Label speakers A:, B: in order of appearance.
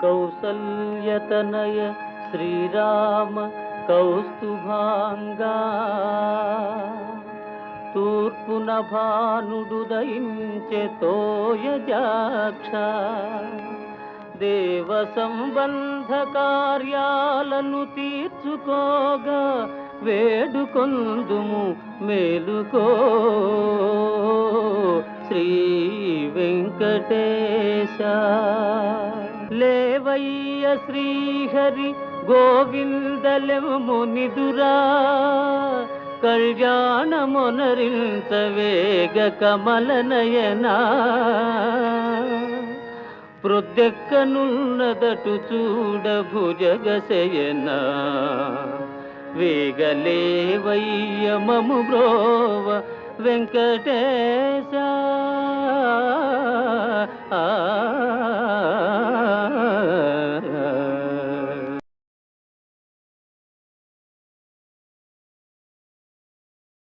A: కౌసల్యతనయ శ్రీరామ కౌస్తుభాంగా తూర్పున భానుడుదయించె తోయజాక్ష దేవ సంబంధ కార్యాలను తీర్చుకోగా వేడుకొందుము మేలుకో శ్రీ వెంకటేశ. లేవయ్య శ్రీహరి గోవిందలెమునిదురా కళ్యాణమొనరించవేగ కమలనయనా ప్రొద్దెక్కనున్నదటు చూడ భుజగశయనా వేగలేవయ్య మము బ్రోవ వెంకటేశ.